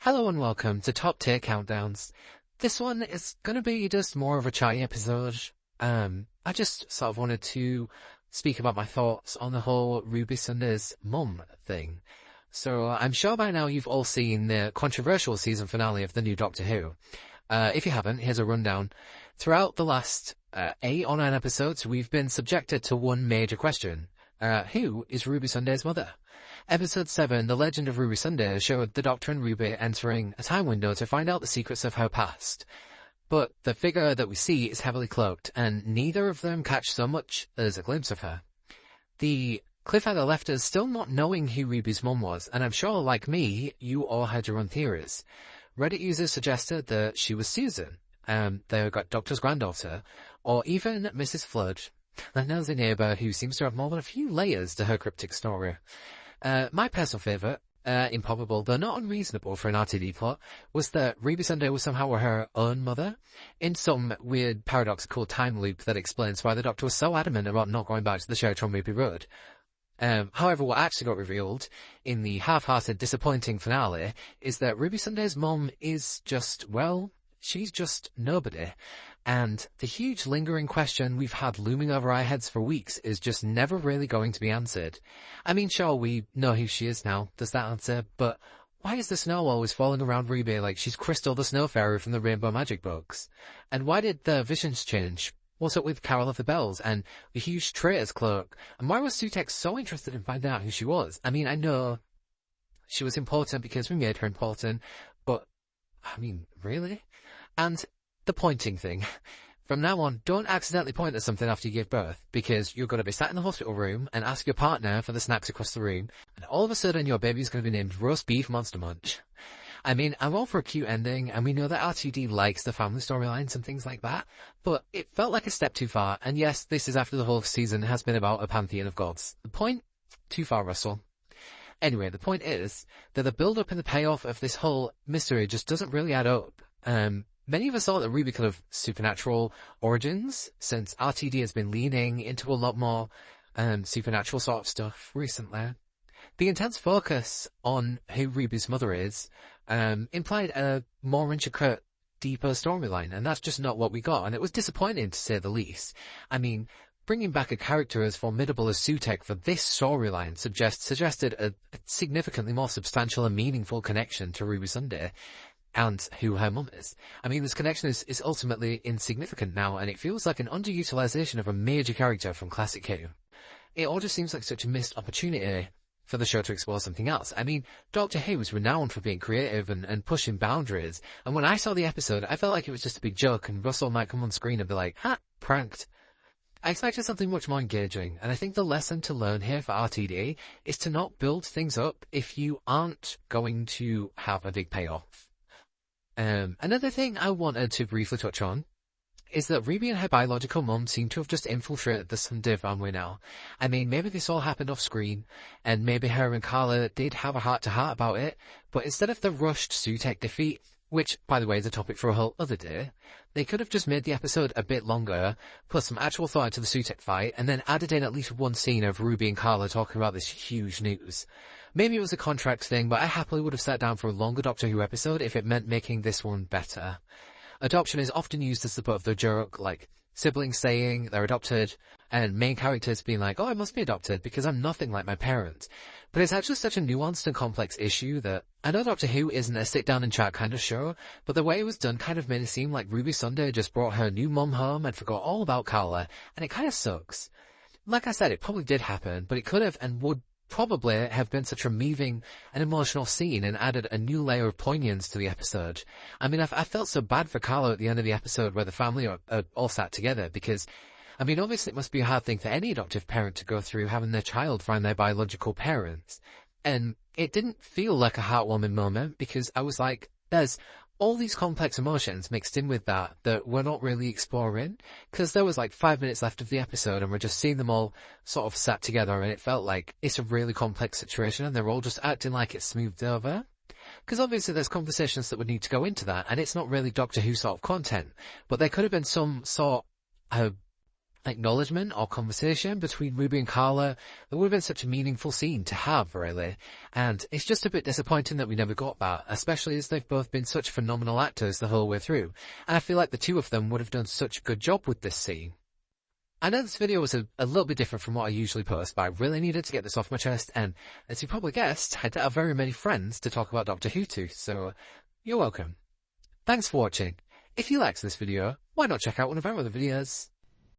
Hello and welcome to Top Tier Countdowns. This one is going to be just more of a chatty episode. I just sort of wanted to speak about my thoughts on the whole Ruby Sunday's mum thing. So I'm sure by now you've all seen the controversial season finale of the new Doctor Who. If you haven't, here's a rundown. Throughout the last 8 or 9 episodes, we've been subjected to one major question. Who is Ruby Sunday's mother? Episode 7, The Legend of Ruby Sunday, showed the Doctor and Ruby entering a time window to find out the secrets of her past. But the figure that we see is heavily cloaked, and neither of them catch so much as a glimpse of her. The cliffhanger left us still not knowing who Ruby's mum was, and I'm sure, like me, you all had your own theories. Reddit users suggested that she was Susan, the Doctor's granddaughter, or even Mrs. Flood, the nosy neighbour who seems to have more than a few layers to her cryptic story. My personal favourite, improbable though not unreasonable for an RTD plot, was that Ruby Sunday was somehow her own mother, in some weird paradoxical time loop that explains why the Doctor was so adamant about not going back to the church on Ruby Road. However, what actually got revealed in the half-hearted, disappointing finale is that Ruby Sunday's mum is just, well, she's just nobody. And the huge lingering question we've had looming over our heads for weeks is just never really going to be answered. I mean, sure, we know who she is now, there's that answer, but why is the snow always falling around Ruby like she's Crystal the Snow Fairy from the Rainbow Magic books? And why did the visions change? What's up with Carol of the Bells and the huge traitor's cloak? And why was Sutekh so interested in finding out who she was? I mean, I know she was important because we made her important, but, I mean, really? And the pointing thing. From now on, don't accidentally point at something after you give birth, because you're going to be sat in the hospital room and ask your partner for the snacks across the room, and all of a sudden your baby's going to be named Roast Beef Monster Munch. I mean, I'm all for a cute ending, and we know that RTD likes the family storylines and things like that, but it felt like a step too far, and yes, this is after the whole season has been about a pantheon of gods. The point? Too far, Russell. Anyway, the point is that the build-up and the payoff of this whole mystery just doesn't really add up. Many of us thought that Ruby could have supernatural origins, since RTD has been leaning into a lot more supernatural sort of stuff recently. The intense focus on who Ruby's mother is implied a more intricate, deeper storyline, and that's just not what we got, and it was disappointing to say the least. I mean, bringing back a character as formidable as Sutekh for this storyline suggested a significantly more substantial and meaningful connection to Ruby Sunday and who her mum is. I mean, this connection is ultimately insignificant now, and it feels like an underutilization of a major character from Classic Who. It all just seems like such a missed opportunity for the show to explore something else. I mean, Doctor Who was renowned for being creative and pushing boundaries, and when I saw the episode, I felt like it was just a big joke, and Russell might come on screen and be like, ha, pranked. I expected something much more engaging, and I think the lesson to learn here for RTD is to not build things up if you aren't going to have a big payoff. Another thing I wanted to briefly touch on is that Ruby and her biological mum seem to have just infiltrated the Sunday family now. I mean, maybe this all happened off screen, and maybe her and Carla did have a heart-to-heart about it, but instead of the rushed Sutekh defeat, which, by the way, is a topic for a whole other day, they could have just made the episode a bit longer, put some actual thought into the Sutekh fight, and then added in at least one scene of Ruby and Carla talking about this huge news. Maybe it was a contract thing, but I happily would have sat down for a longer Doctor Who episode if it meant making this one better. Adoption is often used as the butt of the joke, like siblings saying they're adopted, and main characters being like, oh, I must be adopted because I'm nothing like my parents. But it's actually such a nuanced and complex issue that I know Doctor Who isn't a sit-down and chat kind of show, but the way it was done kind of made it seem like Ruby Sunday just brought her new mum home and forgot all about Carla, and it kind of sucks. Like I said, it probably did happen, but it could have and would probably have been such a moving and emotional scene and added a new layer of poignance to the episode. I mean, I felt so bad for Carla at the end of the episode where the family are all sat together because, I mean, obviously it must be a hard thing for any adoptive parent to go through having their child find their biological parents. And it didn't feel like a heartwarming moment because I was like, there's all these complex emotions mixed in with that we're not really exploring, because there was like 5 minutes left of the episode and we're just seeing them all sort of sat together, and it felt like it's a really complex situation and they're all just acting like it's smoothed over. Because obviously there's conversations that would need to go into that, and it's not really Doctor Who sort of content, but there could have been some sort of acknowledgement or conversation between Ruby and Carla. It would have been such a meaningful scene to have, really. And it's just a bit disappointing that we never got that, especially as they've both been such phenomenal actors the whole way through. And I feel like the two of them would have done such a good job with this scene. I know this video was a little bit different from what I usually post, but I really needed to get this off my chest, and as you probably guessed, I don't have very many friends to talk about Doctor Who to, so you're welcome. Thanks for watching. If you liked this video, why not check out one of our other videos?